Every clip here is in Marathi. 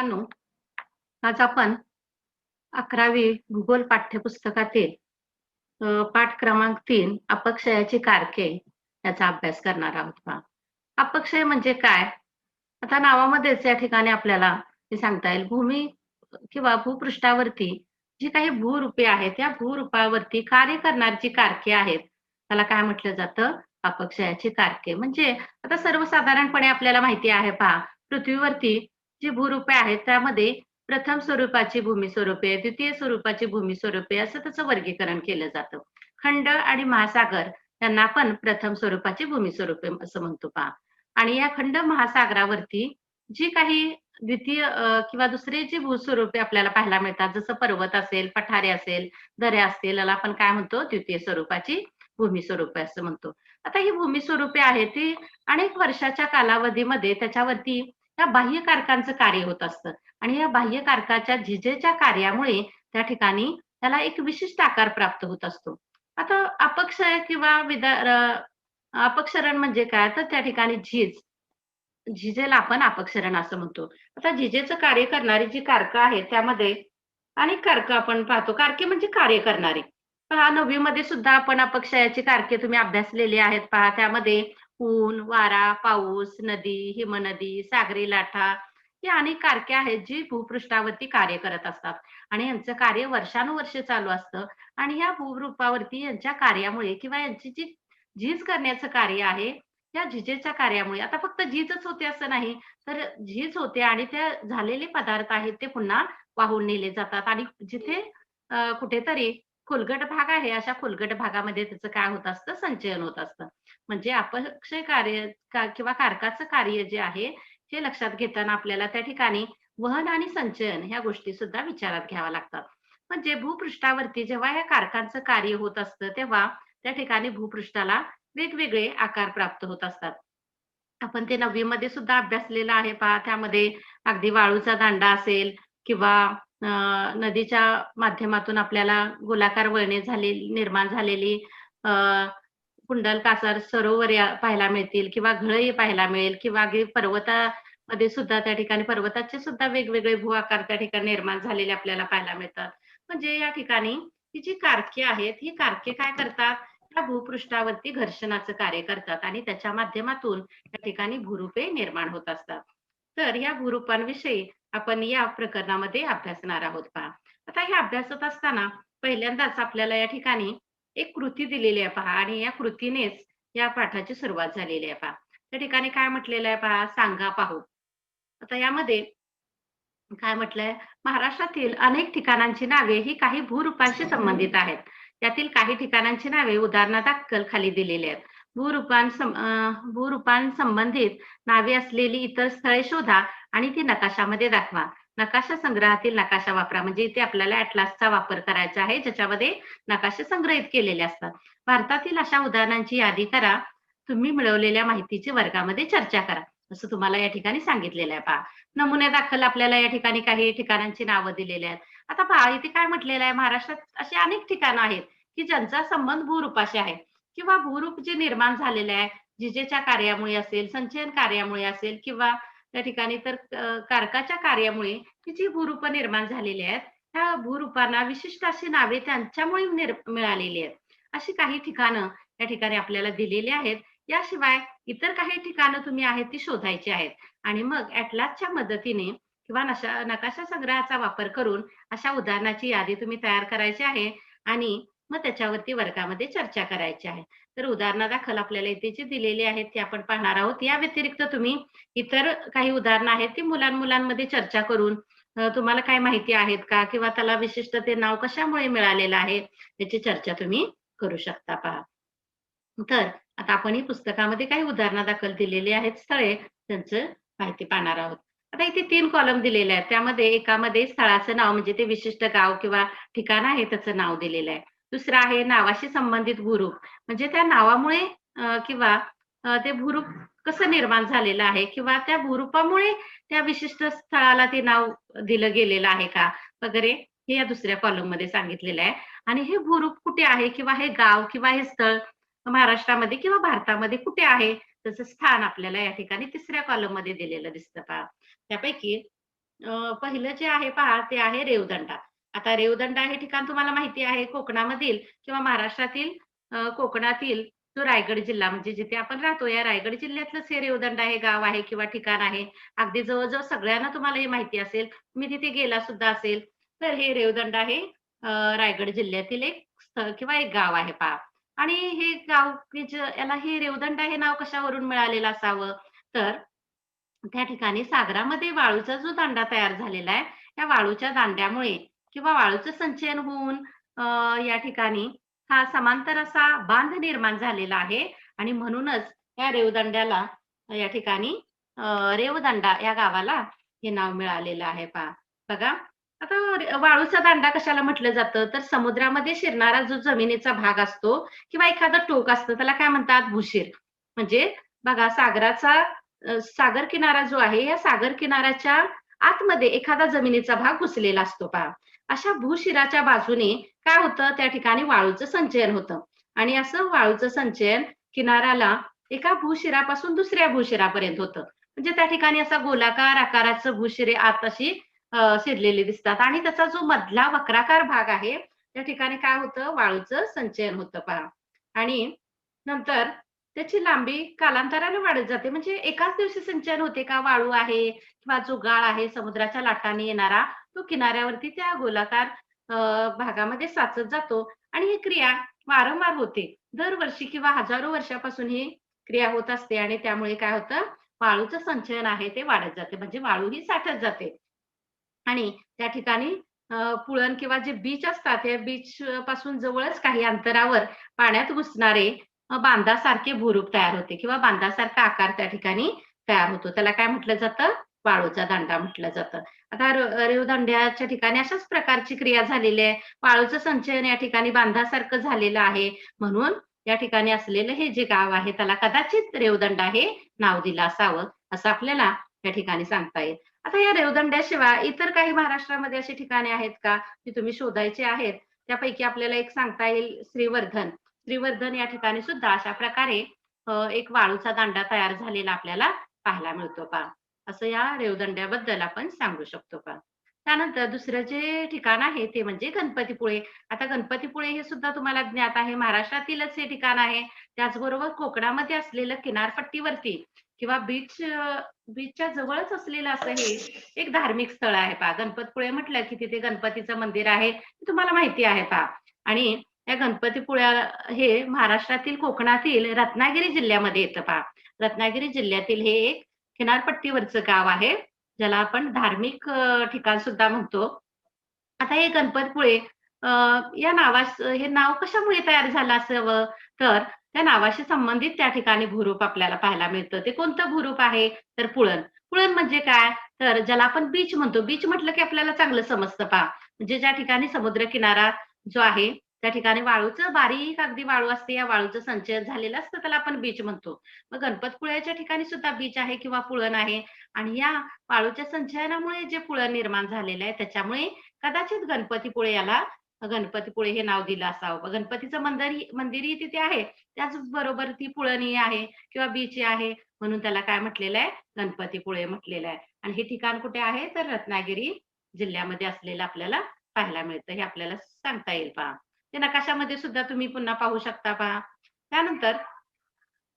मुलांनो, आज आपण 11वी भूगोल पाठ्यपुस्तकातील पाठ क्रमांक 3 अपक्षयाची कारके याचा अभ्यास करणार आहोत पहा. अपक्षय म्हणजे काय? आता नावामध्येच या ठिकाणी आपल्याला हे सांगता येईल. भूमी किंवा भूपृष्ठावरती जी काही भूरूपे आहेत, त्या भूरूपावरती कार्य करणारी जी कारके आहेत, त्याला काय म्हटलं जातं? अपक्षयाची कारके. म्हणजे आता सर्वसाधारणपणे आपल्याला माहिती आहे पहा, पृथ्वीवरती जी भूरूपे आहेत, त्यामध्ये प्रथम स्वरूपाची भूमी स्वरूपे, द्वितीय स्वरूपाची भूमी स्वरूपे असं त्याचं वर्गीकरण केलं जातं. खंड आणि महासागर यांना आपण प्रथम स्वरूपाची भूमी स्वरूपे असं म्हणतो पहा. आणि या खंड महासागरावरती जी काही द्वितीय किंवा दुसरी जी भूस्वरूपे आपल्याला पाहायला मिळतात, जसं पर्वत असेल, पठारे असेल, दऱ्या असतील, याला आपण काय म्हणतो? द्वितीय स्वरूपाची भूमी स्वरूपे असं म्हणतो. आता ही भूमी स्वरूपे आहेत, ती अनेक वर्षाच्या कालावधीमध्ये त्याच्यावरती या बाह्य कारकांचं कार्य होत असतं आणि या बाह्य कारकाच्या झिजेच्या कार्यामुळे त्या ठिकाणी त्याला एक विशिष्ट आकार प्राप्त होत असतो. आता अपक्षय किंवा अपक्षरण म्हणजे काय? तर त्या ठिकाणी झिजेला आपण अपक्षरण असं म्हणतो. आता झिजेचं कार्य करणारी जी कारकं आहेत, त्यामध्ये अनेक कारकं आपण पाहतो. कारके म्हणजे कार्य करणारी. पहा 9वी मध्ये सुद्धा आपण अपक्षयाची कारके तुम्ही अभ्यासलेली आहेत पहा. त्यामध्ये ऊन, वारा, पाऊस, नदी, हिमनदी, सागरी लाटा ही अनेक कारके आहेत, जी भूपृष्ठावरती कार्य करत असतात आणि यांचं कार्य वर्षानुवर्षे चालू असतं आणि या भूरूपावरती यांच्या कार्यामुळे किंवा यांची जी झीज करण्याचं कार्य आहे, त्या झिजेच्या कार्यामुळे आता फक्त झीजच होते असं नाही, तर झीज होते आणि त्या झालेले पदार्थ आहेत ते पुन्हा वाहून नेले जातात आणि जिथे कुठेतरी खोलगट भाग आहे, अशा खोलगट भागामध्ये त्याचं काय होत असतं? संचयन होत असतं. म्हणजे अपक्षय कार्य किंवा कारकाचं कार्य जे आहे, हे लक्षात घेताना आपल्याला त्या ठिकाणी वहन आणि संचयन ह्या गोष्टी सुद्धा विचारात घ्याव्या लागतात. म्हणजे भूपृष्ठावरती जेव्हा या कारकांचं कार्य होत असतं, तेव्हा त्या ठिकाणी भूपृष्ठाला वेगवेगळे आकार प्राप्त होत असतात. आपण ते 9वी मध्ये सुद्धा अभ्यासलेलं आहे पहा. त्यामध्ये अगदी वाळूचा दांडा असेल किंवा नदीच्या माध्यमातून आपल्याला गोलाकार वळणे निर्माण झालेली अ, कुंडलकासार सरोवर पाहायला मिळतील किंवा घळई पाहायला मिळेल किंवा अगदी पर्वतामध्ये सुद्धा त्या ठिकाणी पर्वताचे सुद्धा वेगवेगळे भू आकार त्या ठिकाणी निर्माण झालेले आपल्याला पाहायला मिळतात. म्हणजे या ठिकाणी ही जी कारके आहेत, ही कारके काय करतात? त्या भूपृष्ठावरती घर्षणाचं कार्य करतात आणि त्याच्या माध्यमातून त्या ठिकाणी भूरूपे निर्माण होत असतात. तर या भूरूपांविषयी आपण या प्रकरणामध्ये अभ्यासणार आहोत पहा. आता हे अभ्यासत असताना पहिल्यांदाच आपल्याला या ठिकाणी एक कृती दिलेली आहे पहा आणि या कृतीनेच या पाठाची सुरुवात झालेली आहे पहा. त्या ठिकाणी काय म्हटलेलं आहे पहा, सांगा पाहू. आता यामध्ये काय म्हटलंय, महाराष्ट्रातील अनेक ठिकाणांची नावे ही काही भूरूपांशी संबंधित आहेत. यातील काही ठिकाणांची नावे उदाहरणादाखल खाली दिलेली आहेत. भूरूपांसंबंधित नावे असलेली इतर स्थळे शोधा आणि ती नकाशामध्ये दाखवा. नकाशा संग्रहातील नकाशा वापरा. म्हणजे इथे आपल्याला ॲटलासचा वापर करायचा आहे, ज्याच्यामध्ये नकाशे संग्रहित केलेले असतात. भारतातील अशा उदाहरणांची यादी करा. तुम्ही मिळवलेल्या माहितीची वर्गामध्ये चर्चा करा. असं तुम्हाला या ठिकाणी सांगितलेलं आहे पहा. नमुन्यादाखल आपल्याला या ठिकाणी काही ठिकाणांची नावं दिलेली आहेत. आता पहा इथे काय म्हटलेलं आहे, महाराष्ट्रात अशी अनेक ठिकाणं आहेत, की ज्यांचा संबंध भूरूपाशी आहे किंवा भूरूप जे निर्माण झालेलं आहे, जिजेच्या कार्यामुळे असेल, संचयन कार्यामुळे असेल किंवा त्या ठिकाणी तर कारकाच्या कार्यामुळे ही जी भूरूपं निर्माण झालेली आहेत, त्या भूरूपांना विशिष्ट अशी नावे त्यांच्यामुळे मिळालेली आहेत. अशी काही ठिकाणं या ठिकाणी आपल्याला दिलेली आहेत. याशिवाय इतर काही ठिकाणं तुम्ही आहेत ती शोधायची आहेत आणि मग ॲटलासच्या मदतीने किंवा नकाशा संग्रहाचा वापर करून अशा उदाहरणाची यादी तुम्ही तयार करायची आहे आणि मग त्याच्यावरती वर्गामध्ये चर्चा करायची आहे. तर उदाहरणादाखल आपल्याला इथे जी दिलेली आहेत ती आपण पाहणार आहोत. या व्यतिरिक्त तुम्ही इतर काही उदाहरणं आहेत ती मुलांमध्ये चर्चा करून तुम्हाला काय माहिती आहेत का? किंवा त्याला विशिष्ट ते नाव कशामुळे मिळालेलं आहे, याची चर्चा तुम्ही करू शकता पहा. तर आता आपण ही पुस्तकामध्ये काही उदाहरणादाखल दिलेली आहेत स्थळे, त्यांचं माहिती पाहणार आहोत. आता इथे 3 कॉलम दिलेले आहेत. त्यामध्ये एकामध्ये स्थळाचं नाव म्हणजे ते विशिष्ट गाव किंवा ठिकाण आहे त्याचं नाव दिलेलं आहे. दुसरं आहे नावाशी संबंधित भूरूप म्हणजे त्या नावामुळे किंवा ते भूरूप कसं निर्माण झालेलं आहे किंवा त्या भूरूपामुळे त्या विशिष्ट स्थळाला ते नाव दिलं गेलेलं आहे का वगैरे हे या दुसऱ्या कॉलममध्ये सांगितलेलं आहे. आणि हे भूरूप कुठे आहे किंवा हे गाव किंवा हे स्थळ महाराष्ट्रामध्ये किंवा भारतामध्ये कुठे आहे, त्याचं स्थान आपल्याला या ठिकाणी 3ऱ्या कॉलममध्ये दिलेलं दिसतं पहा. त्यापैकी पहिलं जे आहे पहा ते आहे रेवदंडा. आता रेवदंडा हे ठिकाण तुम्हाला माहिती आहे कोकणामधील किंवा महाराष्ट्रातील कोकणातील जो रायगड जिल्हा म्हणजे जिथे आपण राहतो या रायगड जिल्ह्यातलंच हे रेवदंडा हे गाव आहे किंवा ठिकाण आहे. अगदी जवळ-जवळ सगळ्यांना तुम्हाला हे माहिती असेल. तुम्ही तिथे गेला सुद्धा असेल. तर हे रेवदंडा हे रायगड जिल्ह्यातील एक स्थळ किंवा एक गाव आहे पहा. आणि हे गाव की याला हे रेवदंडा हे नाव कशावरून मिळालेलं असावं? तर त्या ठिकाणी सागरामध्ये वाळूचा जो दांडा तयार झालेला आहे, त्या वाळूच्या दांड्यामुळे किंवा वाळूचं संचयन होऊन अ, या ठिकाणी हा समांतर असा बांध निर्माण झालेला आहे आणि म्हणूनच या रेवदंड्याला या ठिकाणी रेवदंडा या गावाला हे नाव मिळालेलं आहे पहा. बघा, आता वाळूचा दांडा कशाला म्हटलं जातं, तर समुद्रामध्ये शिरणारा जो जमिनीचा भाग असतो किंवा एखादं टोक असतं त्याला काय म्हणतात भूशीर. म्हणजे बघा सागर किनारा जो आहे, या सागर किनाऱ्याच्या आतमध्ये एखादा जमिनीचा भाग घुसलेला असतो पहा. अशा भूशिराच्या बाजूने काय होतं, त्या ठिकाणी वाळूचं संचयन होतं आणि असं वाळूचं संचयन किनाऱ्याला एका भूशिरापासून दुसऱ्या भूशिरापर्यंत होतं. म्हणजे त्या ठिकाणी असा गोलाकार आकाराचं भूशिरे आत अशी शिरलेली दिसतात आणि त्याचा जो मधला वक्राकार भाग आहे, त्या ठिकाणी काय होतं, वाळूचं संचयन होतं पहा. आणि नंतर त्याची लांबी कालांतराने वाढत जाते. म्हणजे एकाच दिवशी सिंचन होते का? वाळू आहे किंवा जो गाळ आहे समुद्राच्या लाटांनी येणारा, तो किनाऱ्यावरती त्या गोलाकार भागामध्ये साचत जातो आणि ही क्रिया वारंवार होते. दरवर्षी किंवा हजारो वर्षापासून ही क्रिया होत असते आणि त्यामुळे काय होतं, वाळूचं संचयन आहे ते वाढत जाते. म्हणजे वाळू ही साठत जाते. आणि त्या ठिकाणी पुळण किंवा जे बीच असतात, त्या बीच पासून जवळच काही अंतरावर पाण्यात घुसणारे बांधासारखे भूरूप तयार होते किंवा बांधासारखा आकार त्या ठिकाणी तयार होतो. त्याला काय म्हटलं जातं? वाळूचा दांडा म्हटलं जातं. आता रेवदंड्याच्या ठिकाणी अशाच प्रकारची क्रिया झालेली आहे. वाळूचं संचयन या ठिकाणी बांधासारखं झालेलं आहे. म्हणून या ठिकाणी असलेलं हे जे गाव आहे त्याला कदाचित रेवदंडा हे नाव दिलं असावं, असं आपल्याला या ठिकाणी सांगता येईल. आता या रेवदंड्याशिवाय इतर काही महाराष्ट्रामध्ये अशी ठिकाणे आहेत का, की तुम्ही शोधायची आहेत? त्यापैकी आपल्याला एक सांगता येईल श्रीवर्धन. श्रीवर्धन या ठिकाणी सुद्धा अशा प्रकारे एक वाळूचा दांडा तयार झालेला आपल्याला पाहायला मिळतो पहा. असं या रेवदंड्याबद्दल आपण सांगू शकतो पहा. त्यानंतर दुसरं जे ठिकाण आहे ते म्हणजे गणपतीपुळे. आता गणपतीपुळे हे सुद्धा तुम्हाला ज्ञात आहे. महाराष्ट्रातीलच हे ठिकाण आहे. त्याचबरोबर कोकणामध्ये असलेलं किनारपट्टीवरती किंवा बीचच्या जवळच असलेलं असं हे एक धार्मिक स्थळ आहे पहा. गणपतीपुळे म्हटलं की तिथे गणपतीचं मंदिर आहे. हे तुम्हाला माहिती आहे पहा. आणि या गणपतीपुळ्या हे महाराष्ट्रातील कोकणातील रत्नागिरी जिल्ह्यामध्ये येतं पहा. रत्नागिरी जिल्ह्यातील हे एक किनारपट्टीवरचं गाव आहे. ज्याला आपण धार्मिक ठिकाण सुद्धा म्हणतो. आता हे गणपतपुळे या हे नाव कशामुळे तयार झालं असावं? तर त्या नावाशी संबंधित त्या ठिकाणी भूरूप आपल्याला पाहायला मिळतं. ते कोणतं भूरूप आहे? तर पुळण. पुळण म्हणजे काय? तर ज्याला आपण बीच म्हणतो. बीच म्हटलं की आपल्याला चांगलं समजतं पहा. म्हणजे ज्या ठिकाणी समुद्रकिनारा जो आहे, त्या ठिकाणी वाळूचं बारीक अगदी वाळू असते. या वाळूचं संचयन झालेलं असतं त्याला आपण बीच म्हणतो. मग गणपतपुळ्याच्या ठिकाणी सुद्धा बीच आहे किंवा पुळण आहे आणि या वाळूच्या संचयनामुळे जे पुळण निर्माण झालेलं आहे त्याच्यामुळे कदाचित गणपतीपुळे याला गणपतीपुळे हे नाव दिलं असावं. गणपतीचं मंदिरही तिथे आहे. त्याचबरोबर ती पुळणी आहे किंवा बीच आहे म्हणून त्याला काय म्हटलेलं आहे? गणपतीपुळे म्हटलेलं आहे. आणि हे ठिकाण कुठे आहे? तर रत्नागिरी जिल्ह्यामध्ये असलेलं आपल्याला पाहायला मिळतं. हे आपल्याला सांगता येईल पहा. ते नकाशामध्ये सुद्धा तुम्ही पुन्हा पाहू शकता पहा. त्यानंतर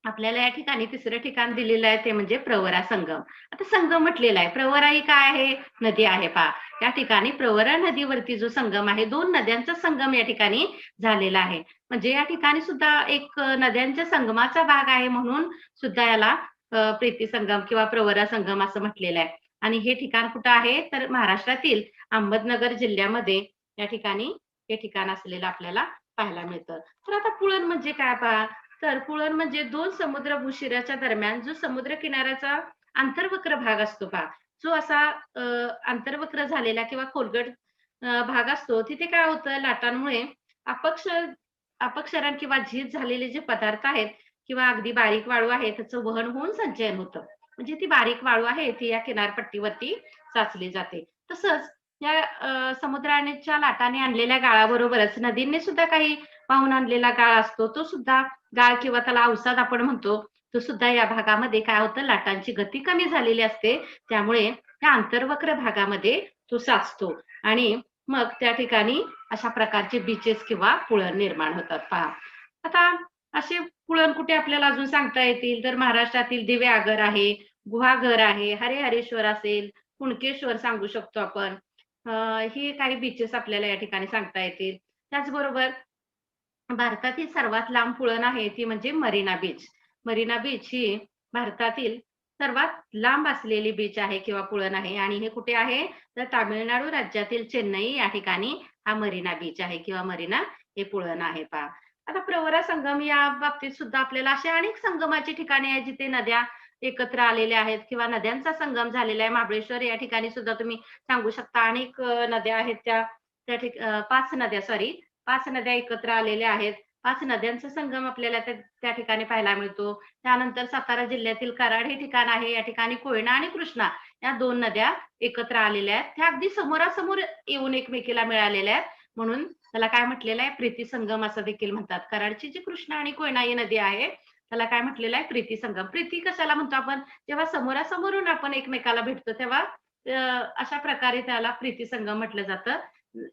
आपल्याला या ठिकाणी तिसरं ठिकाण दिलेलं आहे ते म्हणजे प्रवरा संगम. आता संगम म्हटलेला आहे. प्रवरा ही काय आहे? नदी आहे पहा. या ठिकाणी प्रवरा नदीवरती जो संगम आहे, 2 नद्यांचा संगम या ठिकाणी झालेला आहे. म्हणजे या ठिकाणी सुद्धा एक नद्यांच्या संगमाचा भाग आहे म्हणून सुद्धा याला प्रीती संगम किंवा प्रवरा संगम असं म्हटलेलं आहे. आणि हे ठिकाण कुठं आहे? तर महाराष्ट्रातील अहमदनगर जिल्ह्यामध्ये या ठिकाणी हे ठिकाण असलेलं आपल्याला पाहायला मिळतं. तर आता पुळण म्हणजे काय पहा? तर पुळण म्हणजे 2 समुद्र भूशिराच्या दरम्यान जो समुद्र किनाऱ्याचा आंतरवक्र भाग असतो पहा, जो असा आंतरवक्र झालेला किंवा खोलगट भाग असतो, तिथे काय होतं लाटांमुळे अपक्ष अपक्षरण किंवा झीज झालेले जे पदार्थ आहेत किंवा अगदी बारीक वाळू आहे, त्याचं वहन होऊन संचयन होतं. म्हणजे ती बारीक वाळू आहे, ती या किनारपट्टीवरती साचली जाते. तसंच या समुद्राच्या लाटांनी आणलेल्या गाळाबरोबरच नदींनी सुद्धा काही वाहून आणलेला गाळ असतो, तो सुद्धा गाळ किंवा त्याला अवसाद आपण म्हणतो, तो सुद्धा या भागामध्ये काय होतं लाटांची गती कमी झालेली असते. त्यामुळे त्या आंतरवक्र भागामध्ये तो साचतो आणि मग त्या ठिकाणी अशा प्रकारचे बीचेस किंवा पुळण निर्माण होतात पहा. आता असे पुळण कुठे आपल्याला अजून सांगता येतील तर महाराष्ट्रातील दिवेआगर आहे, गुहागर आहे, हरिहरेश्वर असेल, कुणकेश्वर सांगू शकतो आपण. ही काही बीचेस आपल्याला या ठिकाणी सांगता येतील. त्याचबरोबर भारतातील सर्वात लांब पुळण आहे ती म्हणजे मरीना बीच. मरीना बीच ही भारतातील सर्वात लांब असलेली बीच आहे किंवा पुळण आहे आणि हे कुठे आहे तर तामिळनाडू राज्यातील चेन्नई या ठिकाणी हा मरीना बीच आहे किंवा मरीना हे पुळण आहे पहा. आता प्रवरा संगम या बाबतीत सुद्धा आपल्याला असे अनेक संगमाची ठिकाणे आहेत जिथे नद्या एकत्र आलेल्या आहेत किंवा नद्यांचा संगम झालेला आहे. महाबळेश्वर या ठिकाणी सुद्धा तुम्ही सांगू शकता अनेक नद्या आहेत त्या त्या 5 नद्या सॉरी 5 नद्या एकत्र आलेल्या आहेत. 5 नद्यांचा संगम आपल्याला त्या ठिकाणी पाहायला मिळतो. त्यानंतर सातारा जिल्ह्यातील कराड हे ठिकाण आहे. या ठिकाणी कोयना आणि कृष्णा या 2 नद्या एकत्र आलेल्या आहेत. त्या अगदी समोरासमोर येऊन एकमेकीला मिळालेल्या आहेत. म्हणून त्याला काय म्हटलेलं आहे प्रीती संगम असं देखील म्हणतात. कराडची जी कृष्णा आणि कोयना ही नदी आहे त्याला काय म्हटलेलं आहे प्रीती संगम. प्रीती कशाला म्हणतो आपण जेव्हा समोरासमोरून आपण एकमेकाला भेटतो तेव्हा अशा प्रकारे त्याला प्रीती संगम म्हटलं जातं.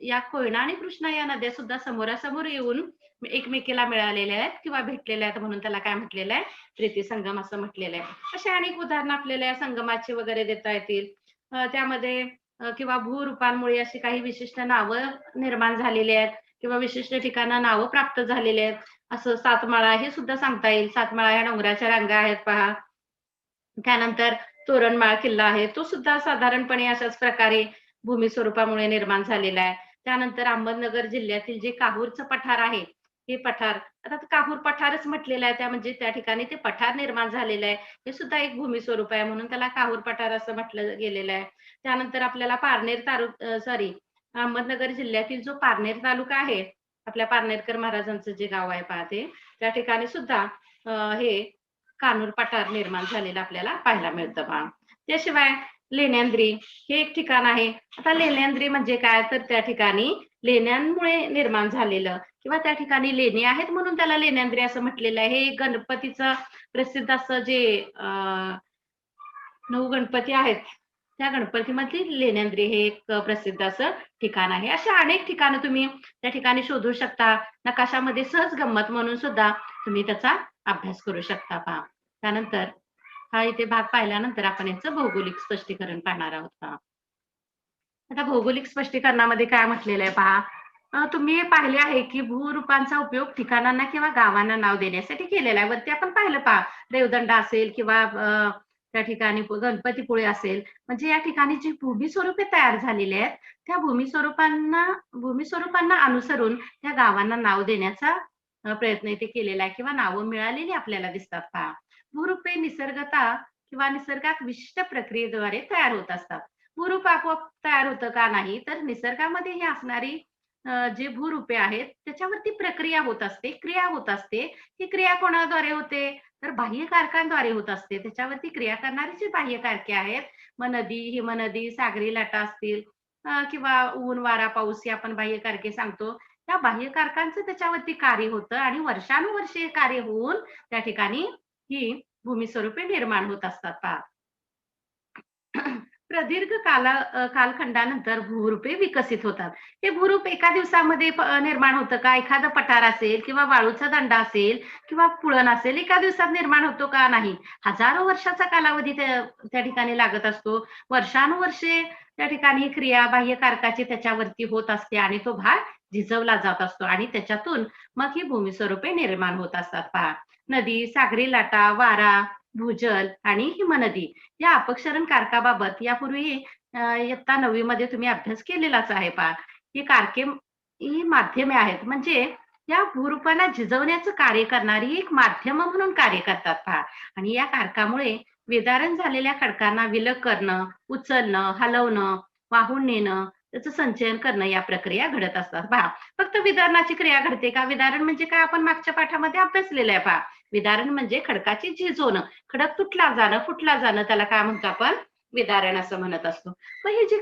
या कोयना आणि कृष्णा या नद्या सुद्धा समोरासमोर येऊन एकमेकीला मिळालेल्या आहेत किंवा भेटलेल्या आहेत म्हणून त्याला काय म्हटलेलं आहे प्रीती संगम असं म्हटलेलं आहे. असे अनेक उदाहरणं आपल्याला या संगमाची वगैरे देता येतील. त्यामध्ये किंवा भूरूपांमुळे अशी काही विशिष्ट नावं निर्माण झालेली आहेत किंवा विशिष्ट ठिकाणा नावं प्राप्त झालेली आहेत. असं सातमाळा हे सुद्धा सांगता येईल. सातमाळा या डोंगराच्या रांगा आहेत पहा. त्यानंतर तोरणमाळ किल्ला आहे तो सुद्धा साधारणपणे अशाच प्रकारे भूमी स्वरूपामुळे निर्माण झालेला आहे. त्यानंतर अहमदनगर जिल्ह्यातील जे काहूरचं पठार आहे हे पठार आता काहूर पठारच म्हटलेलं आहे त्या म्हणजे त्या ठिकाणी ते पठार निर्माण झालेलं आहे. हे सुद्धा एक भूमी स्वरूप आहे म्हणून त्याला काहूर पठार असं म्हटलं गेलेलं आहे. त्यानंतर आपल्याला पारनेर अहमदनगर जिल्ह्यातील जो पारनेर तालुका आहे आपल्या पारनेरकर महाराजांचं जे गाव आहे पाहते त्या ठिकाणी सुद्धा हे कानूर पठार निर्माण झालेलं आपल्याला पाहायला मिळतं पहा. त्याशिवाय लेण्यांद्री हे एक ठिकाण आहे. आता लेण्यांद्री म्हणजे काय तर त्या ठिकाणी लेण्यांमुळे निर्माण झालेलं किंवा त्या ठिकाणी लेणी आहेत म्हणून त्याला लेण्यांद्री असं म्हटलेलं आहे. हे गणपतीचं प्रसिद्ध असं जे 9 गणपती आहेत त्या गणपतीमधली लेण्यांद्री हे एक प्रसिद्ध असं ठिकाण आहे. अशा अनेक ठिकाणं तुम्ही त्या ठिकाणी शोधू शकता. नकाशामध्ये सहज गंमत म्हणून सुद्धा तुम्ही त्याचा अभ्यास करू शकता पहा. त्यानंतर हा इथे भाग पाहिल्यानंतर आपण याचं भौगोलिक स्पष्टीकरण पाहणार आहोत पहा. आता भौगोलिक स्पष्टीकरणामध्ये काय म्हटलेलं आहे पहा. तुम्ही पाहिले आहे की भूरूपांचा उपयोग ठिकाणांना किंवा गावांना नाव देण्यासाठी केलेला आहे. वरती आपण पाहिलं पहा देवदंडा असेल किंवा त्या ठिकाणी गणपतीपुळे असेल म्हणजे या ठिकाणी जी भूमी स्वरूपे तयार झालेली आहेत त्या भूमी स्वरूपांना अनुसरून त्या गावांना नाव देण्याचा प्रयत्न इथे केलेला आहे किंवा नावं मिळालेली आपल्याला दिसतात पहा. भूरूपे निसर्गता किंवा निसर्गात विशिष्ट प्रक्रियेद्वारे तयार होत असतात. भूरूप आपोआप तयार होतं का नाही तर निसर्गामध्ये ही असणारी जे भूरूपे आहेत त्याच्यावरती प्रक्रिया होत असते, क्रिया होत असते. ही क्रिया कोणाद्वारे होते तर बाह्य कारकांद्वारे होत असते. त्याच्यावरती क्रिया करणारी जी बाह्य कारके आहेत मग नदी, हिमनदी, सागरी लाटा असतील किंवा ऊन, वारा, पाऊस हे आपण बाह्य कारके सांगतो. त्या बाह्य कारकांचं त्याच्यावरती कार्य होतं आणि वर्षानुवर्षे कार्य होऊन त्या ठिकाणी ही भूमी स्वरूपे निर्माण होत असतात पहा. प्रदीर्घ कालखंडानंतर भूरूपे विकसित होतात. हे भूरूप एका दिवसामध्ये निर्माण होतं का? एखादं पठार असेल किंवा वाळूचा दंडा असेल किंवा पुळण असेल एका दिवसात निर्माण होतो का? नाही. हजारो वर्षाचा कालावधी त्या ठिकाणी लागत असतो. वर्षानुवर्षे त्या ठिकाणी क्रिया बाह्य कारकाची त्याच्यावरती होत असते आणि तो भाग झिजवला जात असतो आणि त्याच्यातून मग ही भूमी स्वरूपे निर्माण होत असतात पहा. नदी, सागरी लाटा, वारा, भूजल आणि हिमनदी या अपक्षरण कारकाबाबत यापूर्वी इयत्ता 9वी मध्ये तुम्ही अभ्यास केलेलाच आहे पहा. ही कारके ही माध्यमे आहेत म्हणजे या भूरूपांना झिजवण्याचं कार्य करणारी एक माध्यम म्हणून कार्य करतात पहा. आणि या कारकामुळे विदारण झालेल्या खडकांना विलग करणं, उचलणं, हलवणं, वाहून नेणं, त्याचं संचयन करणं या प्रक्रिया घडत असतात पहा. फक्त विदारणाची क्रिया घडते का? विदारण म्हणजे काय आपण मागच्या पाठामध्ये अभ्यासलेलं आहे पहा. विदारण म्हणजे खडकाची झीज होणं, खडक तुटला जाणं, फुटला जाणं त्याला काय म्हणतो आपण विदारण असं म्हणत असतो. मग हे जे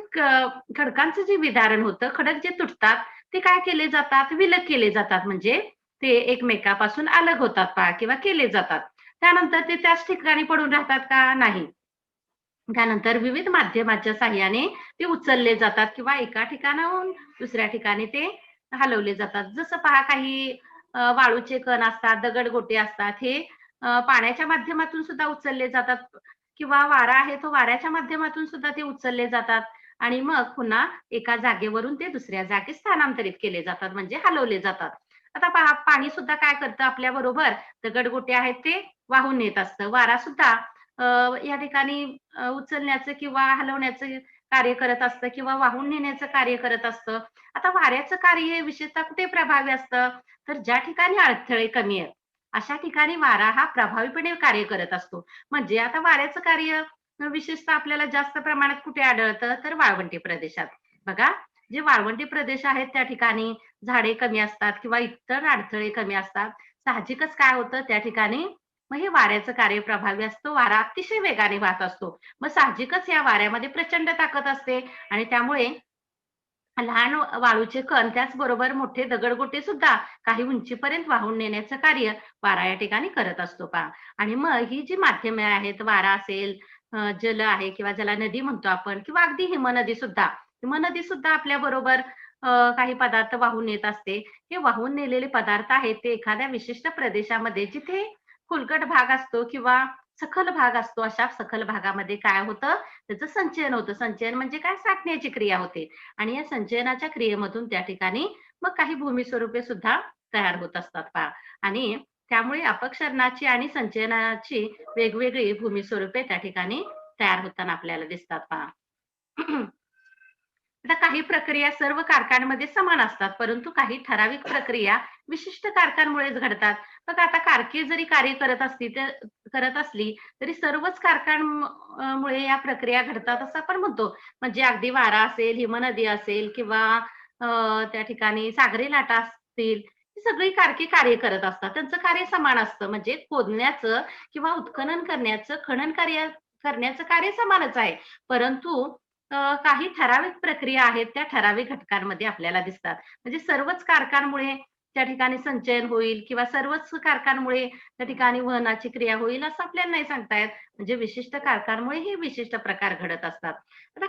खडकांचं जे विदारण होतं खडक जे तुटतात ते काय केले जातात विलग केले जातात म्हणजे ते एकमेकापासून अलग होतात पहा किंवा केले जातात. त्यानंतर ते त्याच ठिकाणी पडून राहतात का? नाही. त्यानंतर विविध माध्यमाच्या साहाय्याने ते उचलले जातात किंवा एका ठिकाणाहून दुसऱ्या ठिकाणी ते हलवले जातात. जसं पहा काही वाळूचे कण असतात, दगडगोटे असतात. हे पाण्याच्या माध्यमातून सुद्धा उचलले जातात किंवा वारा आहे तो वाऱ्याच्या माध्यमातून सुद्धा ते उचलले जातात आणि मग पुन्हा एका जागेवरून ते दुसऱ्या जागी स्थानांतरित केले जातात म्हणजे हलवले जातात. आता पहा पाणी सुद्धा काय करतं आपल्याबरोबर दगडगोटे आहेत ते वाहून नेत असतं. वारा सुद्धा अ, या ठिकाणी उचलण्याचं किंवा हलवण्याचं कार्य करत असतं किंवा वाहून नेण्याचं कार्य करत असतं. आता वाऱ्याचं कार्य विशेषतः कुठे प्रभावी असतं? तर ज्या ठिकाणी अडथळे कमी आहेत, अशा ठिकाणी वारा हा प्रभावीपणे कार्य करत असतो. म्हणजे आता वाऱ्याचं कार्य विशेषतः आपल्याला जास्त प्रमाणात कुठे आढळतं? तर वाळवंटी प्रदेशात. बघा, जे वाळवंटी प्रदेश आहेत त्या ठिकाणी झाडे कमी असतात किंवा इतर अडथळे कमी असतात. साहजिकच काय होतं त्या ठिकाणी मग हे वाऱ्याचं कार्य प्रभावी असतं. वारा अतिशय वेगाने वाहत असतो. मग साहजिकच या वाऱ्यामध्ये प्रचंड ताकद असते आणि त्यामुळे लहान वाळूचे कण त्याचबरोबर मोठे दगडगोटे सुद्धा काही उंचीपर्यंत वाहून नेण्याचं कार्य वारा या ठिकाणी करत असतो पहा. आणि मग ही जी माध्यमे आहेत, वारा असेल, जल आहे किंवा ज्याला नदी म्हणतो आपण किंवा अगदी हिमनदी सुद्धा. हिमनदी सुद्धा आपल्याबरोबर काही पदार्थ वाहून नेत असते. हे वाहून नेलेले पदार्थ आहेत ते एखाद्या विशिष्ट प्रदेशामध्ये जिथे खुलकट भाग असतो किंवा सखल भाग असतो, अशा सखल भागामध्ये काय होतं, त्याचं संचयन होतं. संचयन म्हणजे काय? साठण्याची क्रिया होते. आणि या संचयनाच्या क्रियेमधून त्या ठिकाणी मग काही भूमी स्वरूपे सुद्धा तयार होत असतात पहा. आणि त्यामुळे अपक्षरणाची आणि संचयनाची वेगवेगळी भूमी स्वरूपे त्या ठिकाणी तयार होताना आपल्याला दिसतात पहा. आता काही प्रक्रिया सर्व कारखान्यांमध्ये समान असतात, परंतु काही ठराविक प्रक्रिया विशिष्ट कारखान्यांमुळेच घडतात. बघा आता कारखे जरी कार्य करत असली, तरी सर्वच कारखान्यांमुळे या प्रक्रिया घडतात असं आपण म्हणतो. म्हणजे अगदी वारा असेल, हिमनदी असेल किंवा त्या ठिकाणी सागरी लाटा असतील, ही सगळी कारखे कार्य करत असतात. त्यांचं कार्य समान असतं. म्हणजे खोदण्याचं किंवा उत्खनन करण्याचं, खनन कार्य करण्याचं कार्य समानच आहे. परंतु काही ठराविक प्रक्रिया आहेत, त्या ठराविक घटकांमध्ये आपल्याला दिसतात. म्हणजे सर्वच कारखान्यांमुळे त्या ठिकाणी संचयन होईल किंवा सर्वच कारखान्यांमुळे त्या ठिकाणी वहनाची क्रिया होईल असं आपल्याला नाही सांगता येत. म्हणजे विशिष्ट कारखान्यांमुळे हे विशिष्ट प्रकार घडत असतात. आता